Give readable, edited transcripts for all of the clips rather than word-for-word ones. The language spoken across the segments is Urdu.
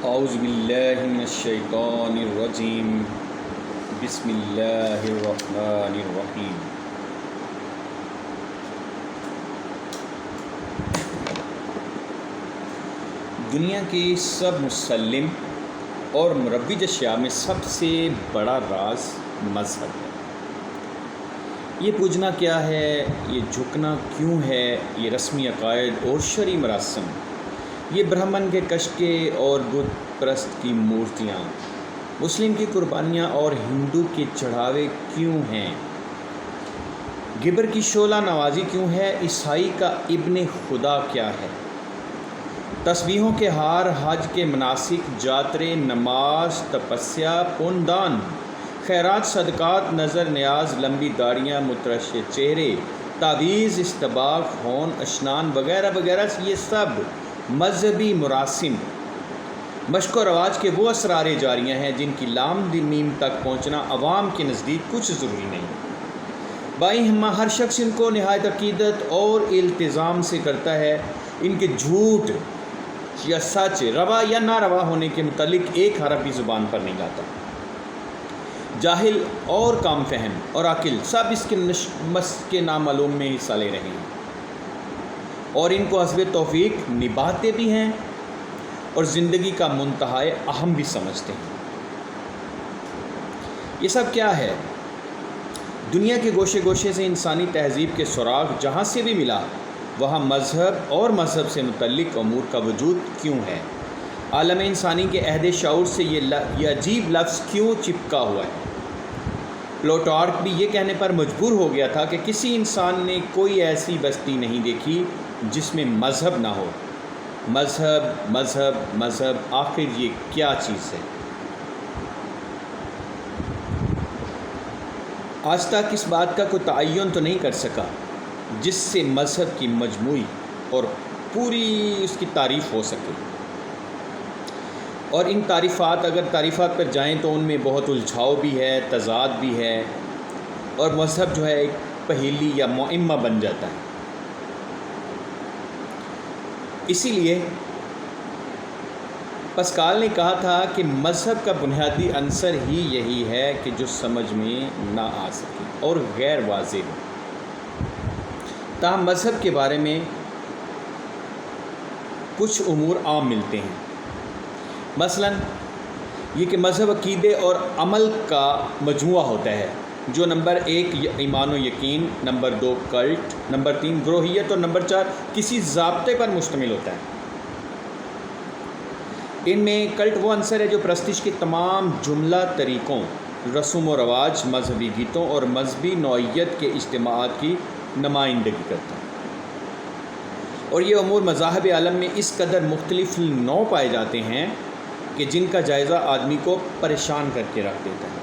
اعوذ باللہ من الشیطان الرجیم بسم اللہ الرحمن الرحیم۔ دنیا کی سب مسلم اور مروج اشیاء میں سب سے بڑا راز مذہب ہے۔ یہ پوجنا کیا ہے، یہ جھکنا کیوں ہے، یہ رسمی عقائد اور شرعی مراسم، یہ برہمن کے کشکے اور بت پرست کی مورتیاں، مسلم کی قربانیاں اور ہندو کے چڑھاوے کیوں ہیں، گبر کی شعلہ نوازی کیوں ہے، عیسائی کا ابن خدا کیا ہے، تسبیحوں کے ہار، حج کے مناسک، جاترے، نماز، تپسیا، پون دان، خیرات، صدقات، نظر نیاز، لمبی داڑیاں، مترشح چہرے، تعویذ، استباق، ہون، اشنان وغیرہ وغیرہ، یہ سب مذہبی مراسم، مشق و رواج کے وہ اسرار جاریہ ہیں جن کی لام میم تک پہنچنا عوام کے نزدیک کچھ ضروری نہیں۔ بائی ہمہ ہر شخص ان کو نہایت عقیدت اور التزام سے کرتا ہے۔ ان کے جھوٹ یا سچ، روا یا نہ روا ہونے کے متعلق ایک حرف بھی زبان پر نہیں لاتا۔ جاہل اور کام فہم اور عاقل سب اس کے مس کے نامعلوم میں حصہ لے رہے ہیں اور ان کو حسب توفیق نبھاتے بھی ہیں اور زندگی کا منتہائے اہم بھی سمجھتے ہیں۔ یہ سب کیا ہے؟ دنیا کے گوشے گوشے سے انسانی تہذیب کے سراغ جہاں سے بھی ملا، وہاں مذہب اور مذہب سے متعلق امور کا وجود کیوں ہے؟ عالم انسانی کے عہد شعور سے یہ عجیب لفظ کیوں چپکا ہوا ہے؟ پلوٹارک بھی یہ کہنے پر مجبور ہو گیا تھا کہ کسی انسان نے کوئی ایسی بستی نہیں دیکھی جس میں مذہب نہ ہو۔ مذہب مذہب مذہب، آخر یہ کیا چیز ہے؟ آج تک اس بات کا کوئی تعین تو نہیں کر سکا جس سے مذہب کی مجموعی اور پوری اس کی تعریف ہو سکے، اور ان اگر تعریفات پر جائیں تو ان میں بہت الجھاؤ بھی ہے، تضاد بھی ہے، اور مذہب جو ہے ایک پہیلی یا معمہ بن جاتا ہے۔ اسی لیے پسکال نے کہا تھا کہ مذہب کا بنیادی عنصر ہی یہی ہے کہ جو سمجھ میں نہ آ سکے اور غیر واضح ہو۔ تاہم مذہب کے بارے میں کچھ امور عام ملتے ہیں، مثلا یہ کہ مذہب عقیدے اور عمل کا مجموعہ ہوتا ہے جو نمبر 1 ایمان و یقین، نمبر 2 کلٹ، نمبر 3 گروہیت اور نمبر 4 کسی ضابطے پر مشتمل ہوتا ہے۔ ان میں کلٹ وہ عنصر ہے جو پرستش کے تمام جملہ طریقوں، رسوم و رواج، مذہبی گیتوں اور مذہبی نوعیت کے اجتماعات کی نمائندگی کرتا ہے، اور یہ امور مذاہب عالم میں اس قدر مختلف نوع پائے جاتے ہیں کہ جن کا جائزہ آدمی کو پریشان کر کے رکھ دیتا ہے۔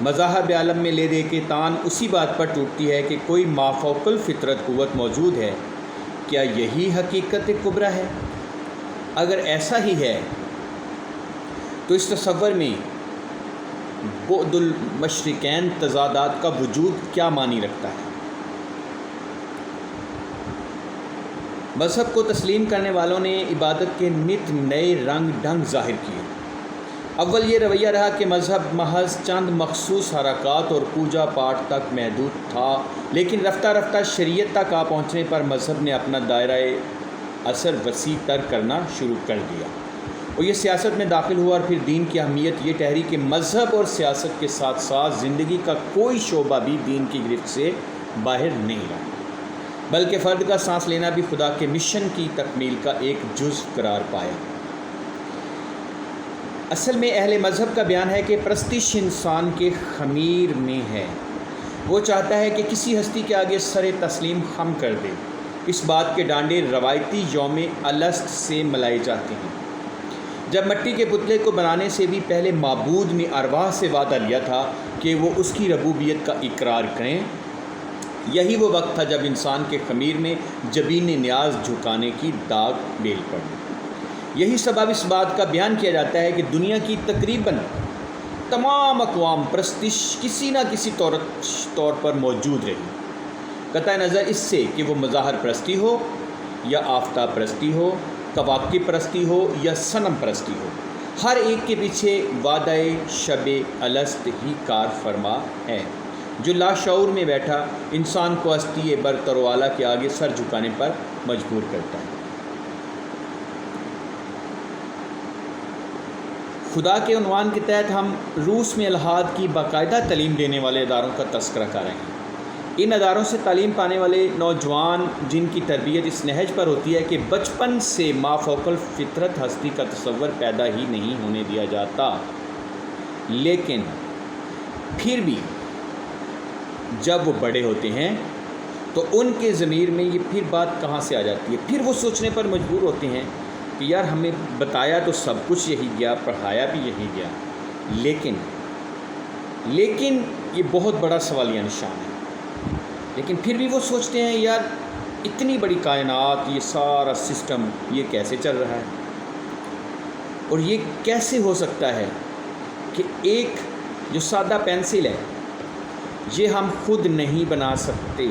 مذاہب عالم میں لے دے کے تان اسی بات پر ٹوٹتی ہے کہ کوئی مافوق الفطرت قوت موجود ہے۔ کیا یہی حقیقت کبریٰ ہے؟ اگر ایسا ہی ہے تو اس تصور میں بعد المشرقین تضادات کا وجود کیا معنی رکھتا ہے؟ مذہب کو تسلیم کرنے والوں نے عبادت کے نت نئے رنگ ڈھنگ ظاہر کیے۔ اول یہ رویہ رہا کہ مذہب محض چند مخصوص حرکات اور پوجا پاٹ تک محدود تھا، لیکن رفتہ رفتہ شریعت تک آ پہنچنے پر مذہب نے اپنا دائرہ اثر وسیع تر کرنا شروع کر دیا اور یہ سیاست میں داخل ہوا، اور پھر دین کی اہمیت یہ ٹھہری کہ مذہب اور سیاست کے ساتھ ساتھ زندگی کا کوئی شعبہ بھی دین کی گرفت سے باہر نہیں رہا، بلکہ فرد کا سانس لینا بھی خدا کے مشن کی تکمیل کا ایک جزو قرار پایا۔ اصل میں اہل مذہب کا بیان ہے کہ پرستش انسان کے خمیر میں ہے۔ وہ چاہتا ہے کہ کسی ہستی کے آگے سر تسلیم خم کر دے۔ اس بات کے ڈانڈے روایتی یوم الست سے ملائے جاتے ہیں، جب مٹی کے پتلے کو بنانے سے بھی پہلے معبود نے ارواح سے وعدہ لیا تھا کہ وہ اس کی ربوبیت کا اقرار کریں۔ یہی وہ وقت تھا جب انسان کے خمیر میں جبین نیاز جھکانے کی داغ بیل پڑی۔ یہی سبب اس بات کا بیان کیا جاتا ہے کہ دنیا کی تقریباً تمام اقوام پرستش کسی نہ کسی طور پر موجود رہی، قطع نظر اس سے کہ وہ مظاہر پرستی ہو یا آفتاب پرستی ہو، کواکب پرستی ہو یا صنم پرستی ہو۔ ہر ایک کے پیچھے وعدہ شب الست ہی کار فرما ہے، جو لاشعور میں بیٹھا انسان کو ہستی برتر والا کے آگے سر جھکانے پر مجبور کرتا ہے۔ خدا کے عنوان کے تحت ہم روس میں الحاد کی باقاعدہ تعلیم دینے والے اداروں کا تذکرہ کر رہے ہیں۔ ان اداروں سے تعلیم پانے والے نوجوان جن کی تربیت اس نہج پر ہوتی ہے کہ بچپن سے مافوق الفطرت ہستی کا تصور پیدا ہی نہیں ہونے دیا جاتا، لیکن پھر بھی جب وہ بڑے ہوتے ہیں تو ان کے ضمیر میں یہ پھر بات کہاں سے آ جاتی ہے، پھر وہ سوچنے پر مجبور ہوتے ہیں کہ یار ہمیں بتایا تو سب کچھ یہی گیا، پڑھایا بھی یہی گیا، لیکن یہ بہت بڑا سوالیہ نشان ہے۔ لیکن پھر بھی وہ سوچتے ہیں یار اتنی بڑی کائنات، یہ سارا سسٹم یہ کیسے چل رہا ہے، اور یہ کیسے ہو سکتا ہے کہ ایک جو سادہ پینسل ہے یہ ہم خود نہیں بنا سکتے،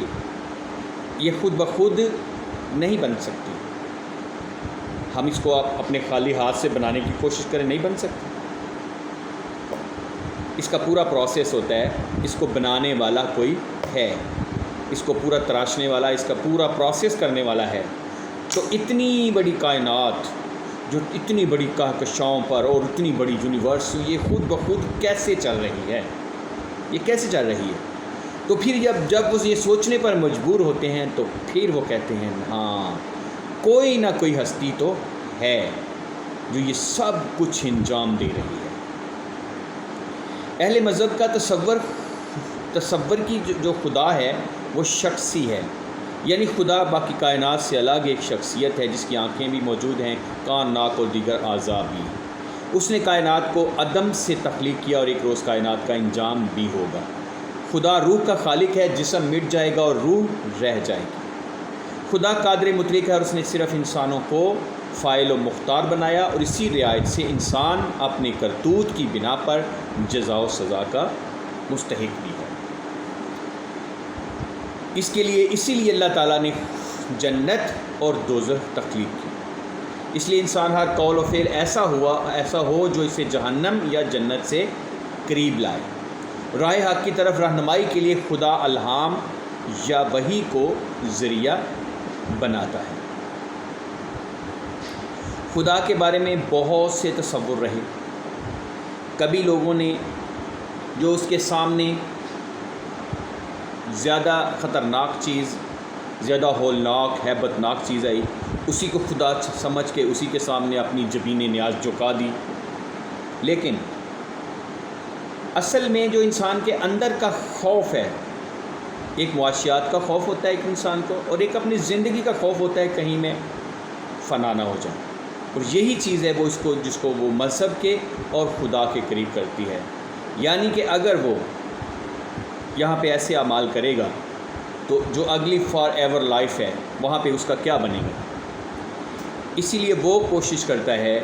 یہ خود بخود نہیں بن سکتی، ہم اس کو اپنے خالی ہاتھ سے بنانے کی کوشش کریں نہیں بن سکتے، اس کا پورا پروسیس ہوتا ہے، اس کو بنانے والا کوئی ہے، اس کو پورا تراشنے والا، اس کا پورا پروسیس کرنے والا ہے۔ تو اتنی بڑی کائنات جو اتنی بڑی کہکشاؤں پر اور اتنی بڑی یونیورس یہ خود بخود کیسے چل رہی ہے، یہ کیسے چل رہی ہے؟ تو پھر جب وہ یہ سوچنے پر مجبور ہوتے ہیں تو پھر وہ کہتے ہیں ہاں کوئی نہ کوئی ہستی تو ہے جو یہ سب کچھ انجام دے رہی ہے۔ اہل مذہب کا تصور کی جو خدا ہے وہ شخصی ہے، یعنی خدا باقی کائنات سے الگ ایک شخصیت ہے جس کی آنکھیں بھی موجود ہیں، کان، ناک اور دیگر اعضاء بھی۔ اس نے کائنات کو عدم سے تخلیق کیا اور ایک روز کائنات کا انجام بھی ہوگا۔ خدا روح کا خالق ہے، جسم مٹ جائے گا اور روح رہ جائے گی۔ خدا قادر مطلق ہے اور اس نے صرف انسانوں کو فاعل و مختار بنایا، اور اسی رعایت سے انسان اپنے کرتوت کی بنا پر جزا و سزا کا مستحق بھی ہے۔ اسی لیے اللہ تعالیٰ نے جنت اور دوزخ تخلیق کی، اس لیے انسان ہر قول و فعل ایسا ہو جو اسے جہنم یا جنت سے قریب لائے۔ راہ حق کی طرف رہنمائی کے لیے خدا الہام یا وحی کو ذریعہ بناتا ہے۔ خدا کے بارے میں بہت سے تصور رہے، کبھی لوگوں نے جو اس کے سامنے زیادہ خطرناک چیز، زیادہ ہولناک ہیبت ناک چیز آئی، اسی کو خدا سمجھ کے اسی کے سامنے اپنی جبین نیاز جھکا دی۔ لیکن اصل میں جو انسان کے اندر کا خوف ہے، ایک معاشیات کا خوف ہوتا ہے ایک انسان کو، اور ایک اپنی زندگی کا خوف ہوتا ہے کہیں میں فنا نہ ہو جائے، اور یہی چیز ہے وہ جس کو وہ مذہب کے اور خدا کے قریب کرتی ہے۔ یعنی کہ اگر وہ یہاں پہ ایسے اعمال کرے گا تو جو اگلی فار ایور لائف ہے وہاں پہ اس کا کیا بنے گا۔ اسی لیے وہ کوشش کرتا ہے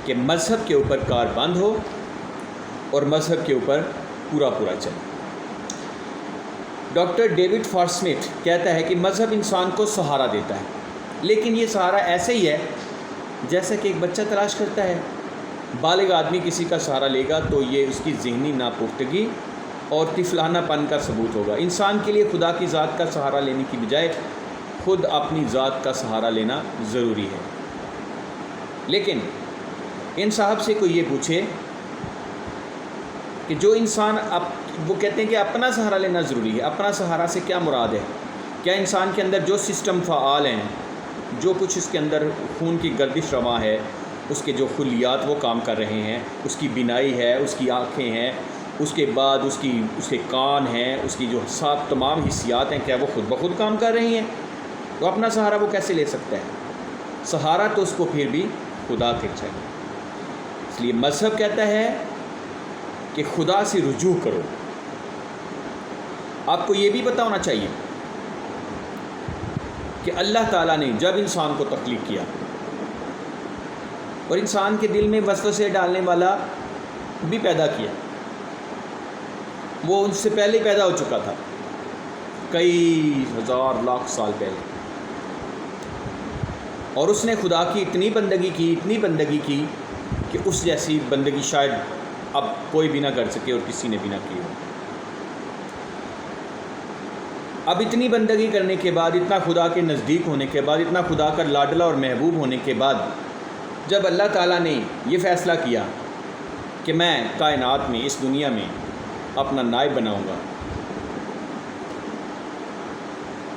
کہ مذہب کے اوپر کار بند ہو اور مذہب کے اوپر پورا چلے۔ ڈاکٹر ڈیوڈ فارسمتھ کہتا ہے کہ مذہب انسان کو سہارا دیتا ہے، لیکن یہ سہارا ایسے ہی ہے جیسا کہ ایک بچہ تلاش کرتا ہے۔ بالغ آدمی کسی کا سہارا لے گا تو یہ اس کی ذہنی ناپختگی اور طفلانہ پن کا ثبوت ہوگا۔ انسان کے لیے خدا کی ذات کا سہارا لینے کی بجائے خود اپنی ذات کا سہارا لینا ضروری ہے۔ لیکن ان صاحب سے کوئی یہ پوچھے کہ جو انسان وہ کہتے ہیں کہ اپنا سہارا لینا ضروری ہے، اپنا سہارا سے کیا مراد ہے؟ کیا انسان کے اندر جو سسٹم فعال ہیں، جو کچھ اس کے اندر خون کی گردش رواں ہے، اس کے جو خلیات وہ کام کر رہے ہیں، اس کی بینائی ہے، اس کی آنکھیں ہیں، اس کے بعد اس کے کان ہیں، اس کی جو تمام حسیات ہیں، کیا وہ خود بخود کام کر رہی ہیں؟ تو اپنا سہارا وہ کیسے لے سکتا ہے؟ سہارا تو اس کو پھر بھی خدا کے چاہیے۔ اس لیے مذہب کہتا ہے کہ خدا سے رجوع کرو۔ آپ کو یہ بھی پتہ ہونا چاہیے کہ اللہ تعالیٰ نے جب انسان کو تخلیق کیا اور انسان کے دل میں وسوسے ڈالنے والا بھی پیدا کیا، وہ ان سے پہلے پیدا ہو چکا تھا، کئی ہزار لاکھ سال پہلے، اور اس نے خدا کی اتنی بندگی کی کہ اس جیسی بندگی شاید اب کوئی بھی نہ کر سکے اور کسی نے بھی نہ کی ہو۔ اب اتنی بندگی کرنے کے بعد، اتنا خدا کے نزدیک ہونے کے بعد، اتنا خدا کا لاڈلا اور محبوب ہونے کے بعد، جب اللہ تعالیٰ نے یہ فیصلہ کیا کہ میں کائنات میں، اس دنیا میں اپنا نائب بناؤں گا،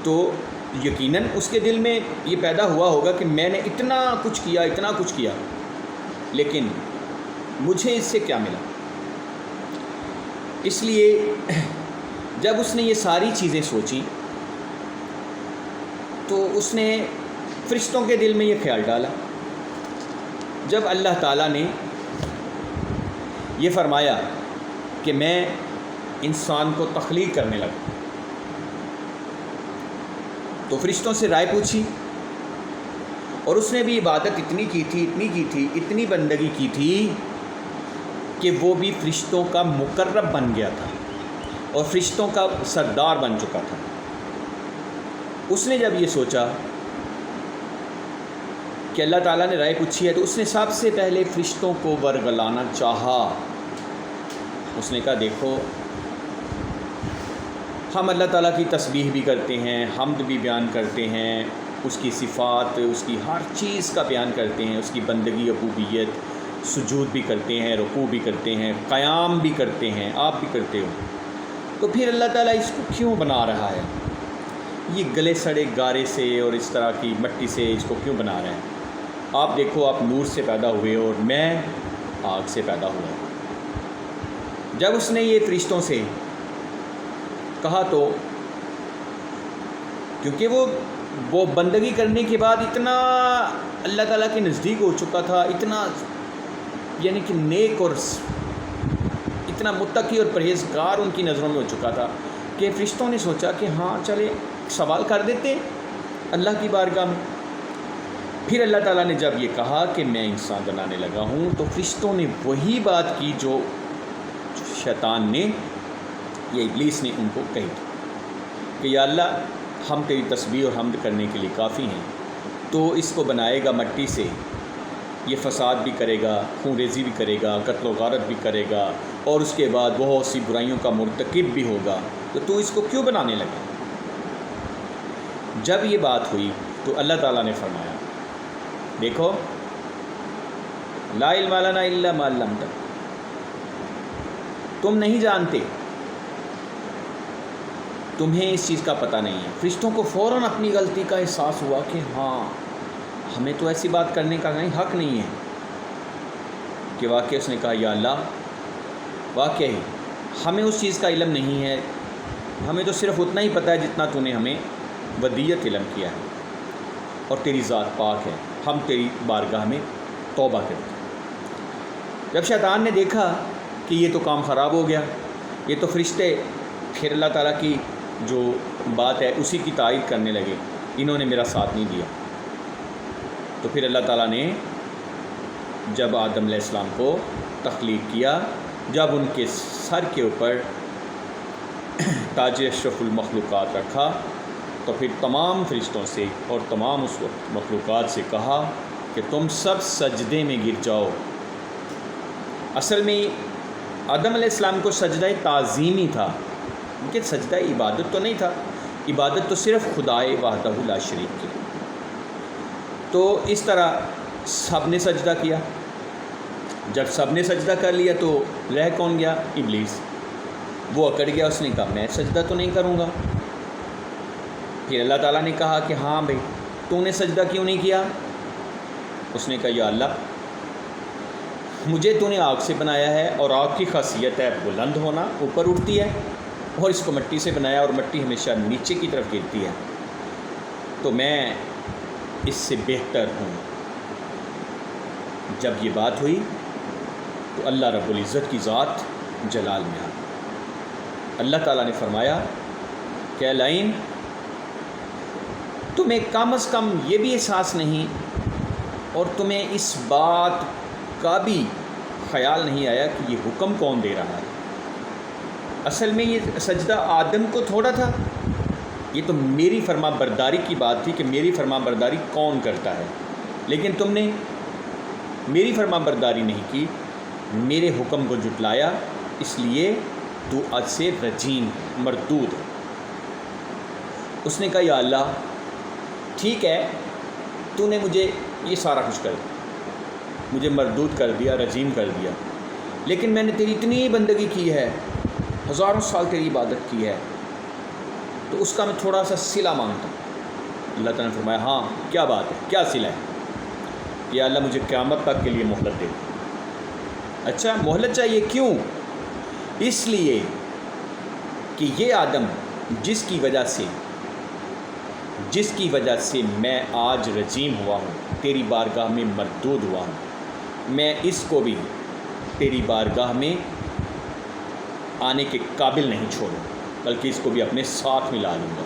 تو یقیناً اس کے دل میں یہ پیدا ہوا ہوگا کہ میں نے اتنا کچھ کیا، لیکن مجھے اس سے کیا ملا۔ اس لیے جب اس نے یہ ساری چیزیں سوچی تو اس نے فرشتوں کے دل میں یہ خیال ڈالا۔ جب اللہ تعالیٰ نے یہ فرمایا کہ میں انسان کو تخلیق کرنے لگا، تو فرشتوں سے رائے پوچھی، اور اس نے بھی عبادت اتنی کی تھی، اتنی بندگی کی تھی کہ وہ بھی فرشتوں کا مقرب بن گیا تھا اور فرشتوں کا سردار بن چکا تھا۔ اس نے جب یہ سوچا کہ اللہ تعالیٰ نے رائے پوچھی ہے، تو اس نے سب سے پہلے فرشتوں کو ورگلانا چاہا۔ اس نے کہا دیکھو، ہم اللہ تعالیٰ کی تسبیح بھی کرتے ہیں، حمد بھی بیان کرتے ہیں، اس کی صفات، اس کی ہر چیز کا بیان کرتے ہیں، اس کی بندگی، ربوبیت، سجود بھی کرتے ہیں، رکوع بھی کرتے ہیں، قیام بھی کرتے ہیں، آپ بھی کرتے ہو، تو پھر اللہ تعالیٰ اس کو کیوں بنا رہا ہے؟ یہ گلے سڑے گارے سے اور اس طرح کی مٹی سے اس کو کیوں بنا رہے ہیں؟ آپ دیکھو، آپ نور سے پیدا ہوئے اور میں آگ سے پیدا ہوا۔ جب اس نے یہ فرشتوں سے کہا تو کیونکہ وہ بندگی کرنے کے بعد اتنا اللہ تعالیٰ کے نزدیک ہو چکا تھا، اتنا یعنی کہ نیک اور اتنا متقی اور پرہیزگار ان کی نظروں میں ہو چکا تھا کہ فرشتوں نے سوچا کہ ہاں چلے سوال کر دیتے اللہ کی بارگاہ میں۔ پھر اللہ تعالیٰ نے جب یہ کہا کہ میں انسان بنانے لگا ہوں، تو فرشتوں نے وہی بات کی جو شیطان نے یا ابلیس نے ان کو کہی تھی کہ یا اللہ، ہم تیری تسبیح اور حمد کرنے کے لیے کافی ہیں، تو اس کو بنائے گا مٹی سے، یہ فساد بھی کرے گا، خون ریزی بھی کرے گا، قتل و غارت بھی کرے گا، اور اس کے بعد بہت سی برائیوں کا مرتکب بھی ہوگا، تو اس کو کیوں بنانے لگا؟ جب یہ بات ہوئی تو اللہ تعالیٰ نے فرمایا دیکھو، لا علم لنا الا ما علمتنا، تم نہیں جانتے، تمہیں اس چیز کا پتہ نہیں ہے۔ فرشتوں کو فوراً اپنی غلطی کا احساس ہوا کہ ہاں، ہمیں تو ایسی بات کرنے کا کہیں حق نہیں ہے کہ واقعی اس نے کہا یا اللہ، واقعی ہمیں اس چیز کا علم نہیں ہے، ہمیں تو صرف اتنا ہی پتہ ہے جتنا تو نے ہمیں ودیت علم کیا ہے، اور تیری ذات پاک ہے، ہم تیری بارگاہ میں توبہ کرتے ہیں۔ جب شیطان نے دیکھا کہ یہ تو کام خراب ہو گیا، یہ تو فرشتے پھر اللہ تعالیٰ کی جو بات ہے اسی کی تائید کرنے لگے، انہوں نے میرا ساتھ نہیں دیا، تو پھر اللہ تعالیٰ نے جب آدم علیہ السلام کو تخلیق کیا، جب ان کے سر کے اوپر تاج اشرف المخلوقات رکھا، تو پھر تمام فرشتوں سے اور تمام اس وقت مخلوقات سے کہا کہ تم سب سجدے میں گر جاؤ۔ اصل میں آدم علیہ السلام کو سجدہ تعظیمی تھا، کیونکہ سجدہ عبادت تو نہیں تھا، عبادت تو صرف خدائے وحدہ لا شریک کی۔ تو اس طرح سب نے سجدہ کیا۔ جب سب نے سجدہ کر لیا تو رہ کون گیا؟ ابلیس۔ وہ اکڑ گیا، اس نے کہا میں سجدہ تو نہیں کروں گا۔ پھر اللہ تعالیٰ نے کہا کہ ہاں بھائی، تو نے سجدہ کیوں نہیں کیا؟ اس نے کہا یا اللہ، مجھے تو نے آگ سے بنایا ہے، اور آگ کی خاصیت ہے بلند ہونا، اوپر اٹھتی ہے، اور اس کو مٹی سے بنایا، اور مٹی ہمیشہ نیچے کی طرف گرتی ہے، تو میں اس سے بہتر ہوں۔ جب یہ بات ہوئی تو اللہ رب العزت کی ذات جلال میں آ گئی۔ اللہ تعالیٰ نے فرمایا کہ اے لعین، تمہیں کم از کم یہ بھی احساس نہیں، اور تمہیں اس بات کا بھی خیال نہیں آیا کہ یہ حکم کون دے رہا ہے؟ اصل میں یہ سجدہ آدم کو تھوڑا تھا، یہ تو میری فرما برداری کی بات تھی کہ میری فرما برداری کون کرتا ہے، لیکن تم نے میری فرما برداری نہیں کی، میرے حکم کو جھٹلایا، اس لیے تو آج سے رجیم مردود ہے۔ اس نے کہا یا اللہ ٹھیک ہے، تو نے مجھے یہ سارا کچھ کر دیا، مجھے مردود کر دیا، رجیم کر دیا، لیکن میں نے تیری اتنی بندگی کی ہے، ہزاروں سال تیری عبادت کی ہے، تو اس کا میں تھوڑا سا صلہ مانگتا ہوں۔ اللہ تعالیٰ نے فرمایا ہاں کیا بات ہے، کیا صلہ ہے؟ یا اللہ مجھے قیامت تک کے لیے مہلت دے۔ اچھا مہلت چاہیے، کیوں؟ اس لیے کہ یہ آدم جس کی وجہ سے میں آج رجیم ہوا ہوں، تیری بارگاہ میں مردود ہوا ہوں، میں اس کو بھی تیری بارگاہ میں آنے کے قابل نہیں چھوڑوں، بلکہ اس کو بھی اپنے ساتھ ملا لوں گا۔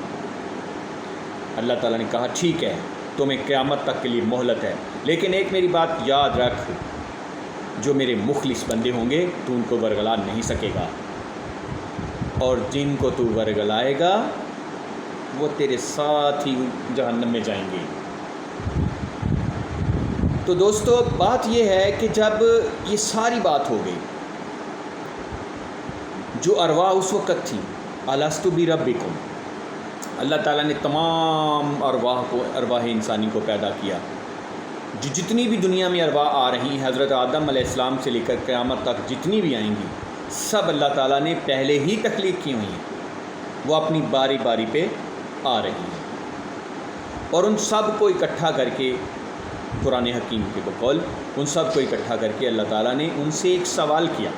اللہ تعالیٰ نے کہا ٹھیک ہے، تمہیں قیامت تک کے لیے مہلت ہے، لیکن ایک میری بات یاد رکھ، جو میرے مخلص بندے ہوں گے تو ان کو ورگلا نہیں سکے گا، اور جن کو تو ورگلائے گا وہ تیرے ساتھ ہی جہنم میں جائیں گے۔ تو دوستو بات یہ ہے کہ جب یہ ساری بات ہو گئی، جو ارواح اس وقت تھی، الستو بربکم، اللہ تعالیٰ نے تمام ارواح انسانی کو پیدا کیا، جو جتنی بھی دنیا میں ارواح آ رہی ہیں، حضرت آدم علیہ السلام سے لے کر قیامت تک جتنی بھی آئیں گی، سب اللہ تعالیٰ نے پہلے ہی تخلیق کی ہوئی ہیں، وہ اپنی باری باری پہ آ رہی ہیں، اور ان سب کو اکٹھا کر کے قرآن حکیم کے بقول ان سب کو اکٹھا کر کے اللہ تعالیٰ نے ان سے ایک سوال کیا،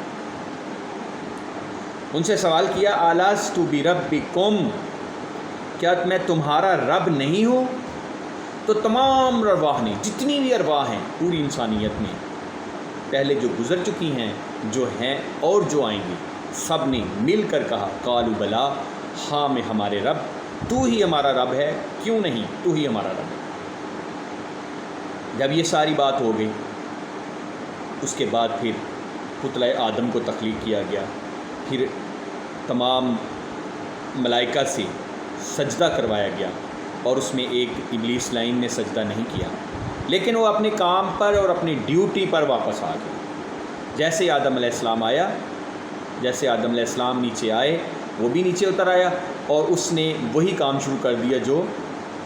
ان سے سوال کیا الستو بربکم، کیا میں تمہارا رب نہیں ہوں؟ تو تمام ارواح نے، جتنی بھی ارواح ہیں پوری انسانیت میں، پہلے جو گزر چکی ہیں، جو ہیں اور جو آئیں گی، سب نے مل کر کہا قالوا بلا، ہاں میں ہمارے رب، تو ہی ہمارا رب ہے، کیوں نہیں، تو ہی ہمارا رب ہے۔ جب یہ ساری بات ہو گئی، اس کے بعد پھر پتلہ آدم کو تخلیق کیا گیا، پھر تمام ملائکہ سے سجدہ کروایا گیا، اور اس میں ایک ابلیس لائن نے سجدہ نہیں کیا، لیکن وہ اپنے کام پر اور اپنی ڈیوٹی پر واپس آ گیا۔ جیسے آدم علیہ السلام آیا، جیسے آدم علیہ السلام نیچے آئے، وہ بھی نیچے اتر آیا، اور اس نے وہی کام شروع کر دیا جو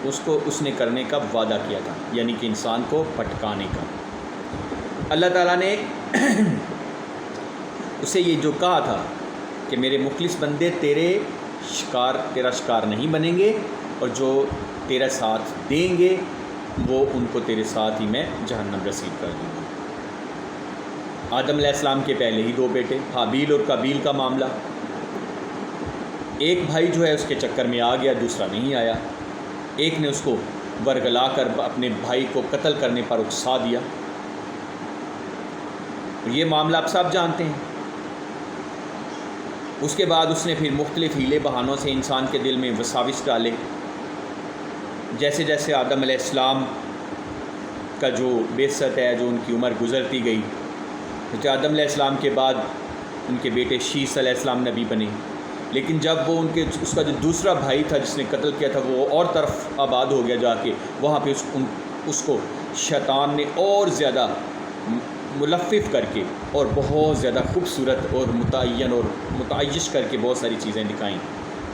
اس نے کرنے کا وعدہ کیا تھا، یعنی کہ انسان کو پھٹکانے کا۔ اللہ تعالیٰ نے اسے یہ جو کہا تھا کہ میرے مخلص بندے تیرا شکار نہیں بنیں گے، اور جو تیرا ساتھ دیں گے وہ ان کو تیرے ساتھ ہی میں جہنم رسید کر دوں گا۔ آدم علیہ السلام کے پہلے ہی 2 بیٹے، حابیل اور قابیل کا معاملہ، ایک بھائی جو ہے اس کے چکر میں آ گیا، دوسرا نہیں آیا، ایک نے اس کو ورگلا کر اپنے بھائی کو قتل کرنے پر اکسا دیا، یہ معاملہ آپ سب جانتے ہیں۔ اس کے بعد اس نے پھر مختلف ہیلے بہانوں سے انسان کے دل میں وساوس ڈالے، جیسے جیسے آدم علیہ السلام کا جو بعثت ہے، جو ان کی عمر گزرتی گئی، تو آدم علیہ السلام کے بعد ان کے بیٹے شیس علیہ السلام نبی بنے، لیکن جب وہ اس کا جو دوسرا بھائی تھا جس نے قتل کیا تھا، وہ اور طرف آباد ہو گیا جا کے، وہاں پہ اس کو شیطان نے اور زیادہ ملفف کر کے اور بہت زیادہ خوبصورت اور متعین اور متعیش کر کے بہت ساری چیزیں دکھائیں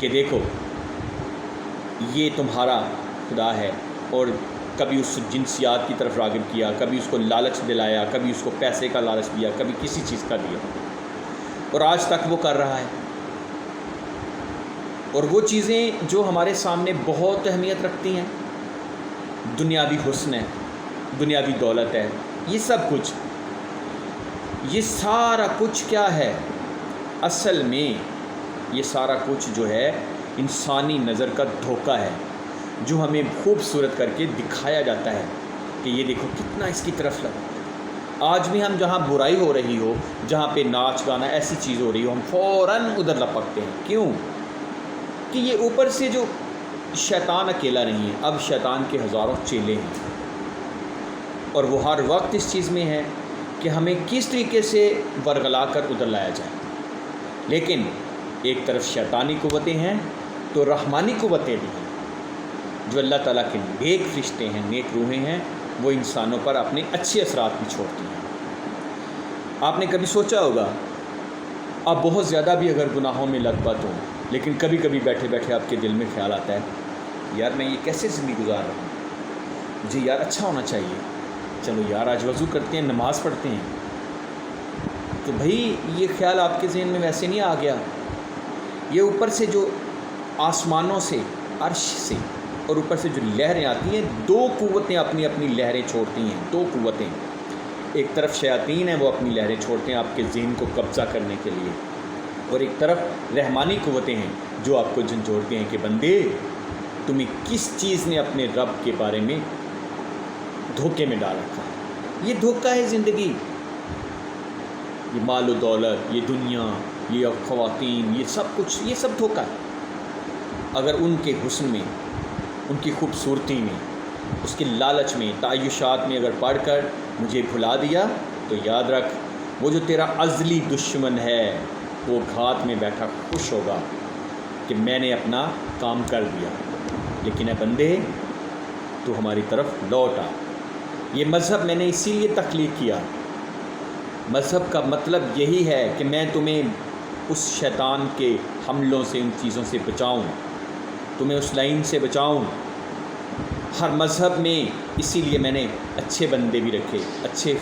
کہ دیکھو یہ تمہارا خدا ہے، اور کبھی اس جنسیات کی طرف راغب کیا، کبھی اس کو لالچ دلایا، کبھی اس کو پیسے کا لالچ دیا، کبھی کسی چیز کا دیا، اور آج تک وہ کر رہا ہے۔ اور وہ چیزیں جو ہمارے سامنے بہت اہمیت رکھتی ہیں، دنیاوی حسن ہے، دنیاوی دولت ہے، یہ سب کچھ، یہ سارا کچھ کیا ہے؟ اصل میں یہ سارا کچھ جو ہے انسانی نظر کا دھوکہ ہے، جو ہمیں خوبصورت کر کے دکھایا جاتا ہے کہ یہ دیکھو کتنا اس کی طرف لگا۔ آج بھی ہم جہاں برائی ہو رہی ہو، جہاں پہ ناچ گانا ایسی چیز ہو رہی ہو، ہم فوراً ادھر لپکتے ہیں، کیوں؟ کہ یہ اوپر سے جو شیطان اکیلا نہیں ہے، اب شیطان کے ہزاروں چیلے ہیں، اور وہ ہر وقت اس چیز میں ہے کہ ہمیں کس طریقے سے ورگلا کر ادھر لایا جائے۔ لیکن ایک طرف شیطانی قوتیں ہیں تو رحمانی قوتیں بھی ہیں، جو اللہ تعالیٰ کے نیک فرشتے ہیں، نیک روحیں ہیں، وہ انسانوں پر اپنے اچھے اثرات بھی چھوڑتی ہیں۔ آپ نے کبھی سوچا ہوگا، آپ بہت زیادہ بھی اگر گناہوں میں لت پت ہوں، لیکن کبھی کبھی بیٹھے بیٹھے آپ کے دل میں خیال آتا ہے، یار میں یہ کیسے زندگی گزار رہا ہوں، مجھے یار اچھا ہونا چاہیے، چلو یار آج وضو کرتے ہیں، نماز پڑھتے ہیں۔ تو بھائی یہ خیال آپ کے ذہن میں ویسے نہیں آ گیا، یہ اوپر سے جو آسمانوں سے، عرش سے اور اوپر سے جو لہریں آتی ہیں، دو قوتیں اپنی اپنی لہریں چھوڑتی ہیں، دو قوتیں، ایک طرف شیاطین ہیں وہ اپنی لہریں چھوڑتے ہیں آپ کے ذہن کو قبضہ کرنے کے لیے، اور ایک طرف رحمانی قوتیں ہیں جو آپ کو جھنجھوڑتے ہیں کہ بندے تمہیں کس چیز نے اپنے رب کے بارے میں دھوکے میں ڈال رکھا ہے۔ یہ دھوکہ ہے زندگی، یہ مال و دولت، یہ دنیا، یہ خواتین، یہ سب کچھ، یہ سب دھوکہ ہے۔ اگر ان کے حسن میں، ان کی خوبصورتی میں، اس کے لالچ میں، تعیشات میں اگر پڑھ کر مجھے بھلا دیا تو یاد رکھ، وہ جو تیرا ازلی دشمن ہے وہ گھات میں بیٹھا خوش ہوگا کہ میں نے اپنا کام کر دیا، لیکن اے بندے تو ہماری طرف لوٹ آ۔ یہ مذہب میں نے اسی لیے تخلیق کیا، مذہب کا مطلب یہی ہے کہ میں تمہیں اس شیطان کے حملوں سے، ان چیزوں سے بچاؤں، تمہیں اس لائن سے بچاؤں۔ ہر مذہب میں اسی لیے میں نے اچھے بندے بھی رکھے، اچھے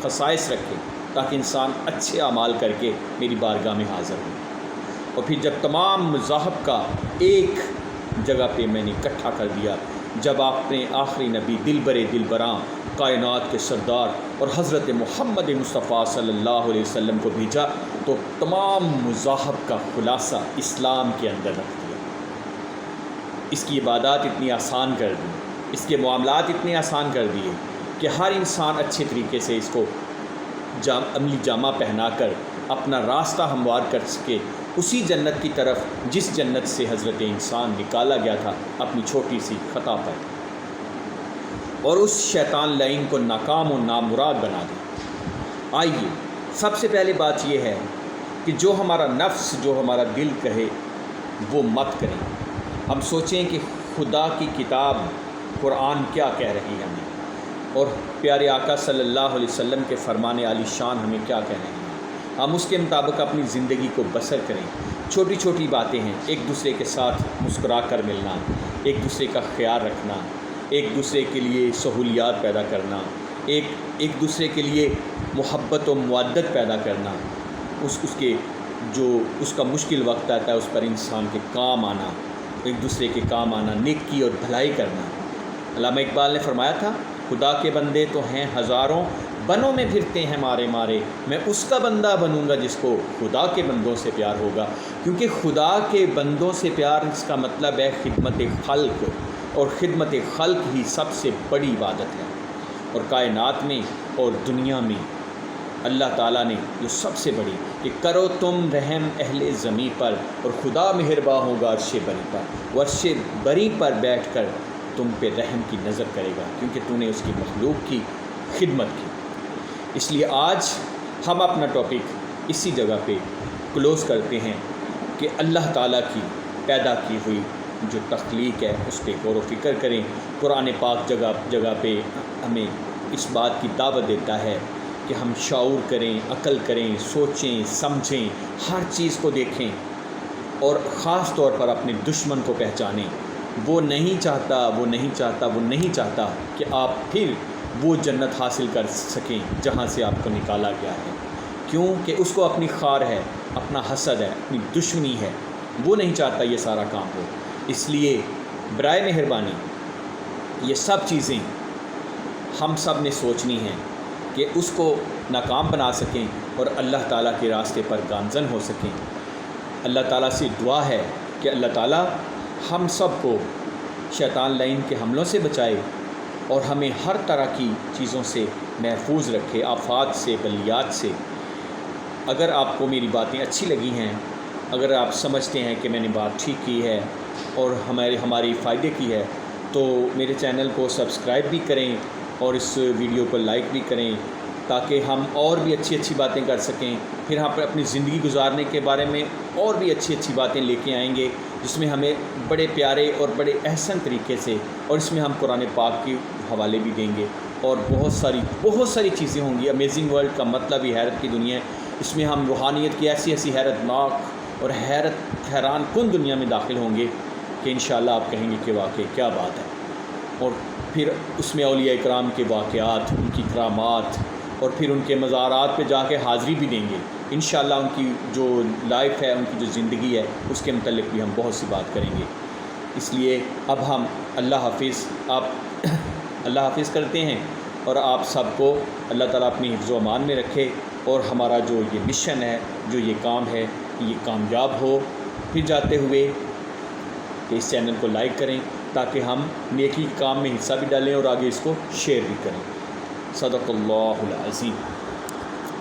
خصائص رکھے، تاکہ انسان اچھے اعمال کر کے میری بارگاہ میں حاضر ہوں۔ اور پھر جب تمام مذاہب کا ایک جگہ پہ میں نے اکٹھا کر دیا، جب آپ نے آخری نبی دل برے دل براں، کائنات کے سردار اور حضرت محمد مصطفیٰ صلی اللہ علیہ وسلم کو بھیجا، تو تمام مذاہب کا خلاصہ اسلام کے اندر رکھ دیا۔ اس کی عبادات اتنی آسان کر دی، اس کے معاملات اتنے آسان کر دیے کہ ہر انسان اچھے طریقے سے اس کو عملی جامہ پہنا کر اپنا راستہ ہموار کر سکے اسی جنت کی طرف جس جنت سے حضرت انسان نکالا گیا تھا اپنی چھوٹی سی خطا پر، اور اس شیطان لعین کو ناکام و نامراد بنا دے۔ آئیے سب سے پہلے بات یہ ہے کہ جو ہمارا نفس، جو ہمارا دل کہے وہ مت کریں۔ ہم سوچیں کہ خدا کی کتاب قرآن کیا کہہ رہی ہے ہمیں، اور پیارے آقا صلی اللہ علیہ وسلم کے فرمان عالی شان ہمیں کیا کہہ رہے ہیں، ہم اس کے مطابق اپنی زندگی کو بسر کریں۔ چھوٹی چھوٹی باتیں ہیں، ایک دوسرے کے ساتھ مسکرا کر ملنا، ایک دوسرے کا خیال رکھنا، ایک دوسرے کے لیے سہولیات پیدا کرنا، ایک دوسرے کے لیے محبت و مودت پیدا کرنا، اس کا مشکل وقت آتا ہے اس پر انسان کے کام آنا، ایک دوسرے کے کام آنا، نیکی اور بھلائی کرنا۔ علامہ اقبال نے فرمایا تھا، خدا کے بندے تو ہیں ہزاروں، بنوں میں پھرتے ہیں مارے مارے، میں اس کا بندہ بنوں گا جس کو خدا کے بندوں سے پیار ہوگا، کیونکہ خدا کے بندوں سے پیار اس کا مطلب ہے خدمت خلق، اور خدمت خلق ہی سب سے بڑی عبادت ہے۔ اور کائنات میں اور دنیا میں اللہ تعالیٰ نے جو سب سے بڑی کہ کرو تم رحم اہل زمیں پر اور خدا مہرباں ہوگا عرش بری پر، وہ عرش بری پر بیٹھ کر تم پہ رحم کی نظر کرے گا، کیونکہ تم نے اس کی مخلوق کی خدمت کی۔ اس لیے آج ہم اپنا ٹاپک اسی جگہ پہ کلوز کرتے ہیں کہ اللہ تعالیٰ کی پیدا کی ہوئی جو تخلیق ہے اس پہ غور و فکر کریں۔ قرآن پاک جگہ جگہ پہ ہمیں اس بات کی دعوت دیتا ہے کہ ہم شعور کریں، عقل کریں، سوچیں، سمجھیں، ہر چیز کو دیکھیں، اور خاص طور پر اپنے دشمن کو پہچانیں۔ وہ نہیں چاہتا کہ آپ پھر وہ جنت حاصل کر سکیں جہاں سے آپ کو نکالا گیا ہے، کیوں کہ اس کو اپنی خار ہے، اپنا حسد ہے، اپنی دشمنی ہے، وہ نہیں چاہتا یہ سارا کام ہو۔ اس لیے برائے مہربانی یہ سب چیزیں ہم سب نے سوچنی ہیں کہ اس کو ناکام بنا سکیں اور اللہ تعالیٰ کے راستے پر گامزن ہو سکیں۔ اللہ تعالیٰ سے دعا ہے کہ اللہ تعالیٰ ہم سب کو شیطان لعین کے حملوں سے بچائے اور ہمیں ہر طرح کی چیزوں سے محفوظ رکھے، آفات سے، بلیات سے۔ اگر آپ کو میری باتیں اچھی لگی ہیں، اگر آپ سمجھتے ہیں کہ میں نے بات ٹھیک کی ہے اور ہماری فائدے کی ہے، تو میرے چینل کو سبسکرائب بھی کریں اور اس ویڈیو کو لائک بھی کریں، تاکہ ہم اور بھی اچھی باتیں کر سکیں۔ پھر ہم اپنی زندگی گزارنے کے بارے میں اور بھی اچھی باتیں لے کے آئیں گے، جس میں ہمیں بڑے پیارے اور بڑے احسن طریقے سے، اور اس میں ہم قرآن پاک کی حوالے بھی دیں گے، اور بہت ساری چیزیں ہوں گی۔ امیزنگ ورلڈ کا مطلب ہی حیرت کی دنیا ہے، اس میں ہم روحانیت کی ایسی حیرت ناک اور حیران کن دنیا میں داخل ہوں گے کہ انشاءاللہ آپ کہیں گے کہ واقعی کیا بات ہے۔ اور پھر اس میں اولیاء اکرام کے واقعات، ان کی کرامات، اور پھر ان کے مزارات پہ جا کے حاضری بھی دیں گے انشاءاللہ۔ ان کی جو لائف ہے، ان کی جو زندگی ہے، اس کے متعلق بھی ہم بہت سی بات کریں گے۔ اس لیے اب ہم اللہ حافظ کرتے ہیں، اور آپ سب کو اللہ تعالیٰ اپنی حفظ و امان میں رکھے، اور ہمارا جو یہ مشن ہے، جو یہ کام ہے، یہ کامیاب ہو۔ پھر جاتے ہوئے کہ اس چینل کو لائک کریں تاکہ ہم نیکی کام میں حصہ بھی ڈالیں اور آگے اس کو شیئر بھی کریں۔ صدق اللہ العظیم۔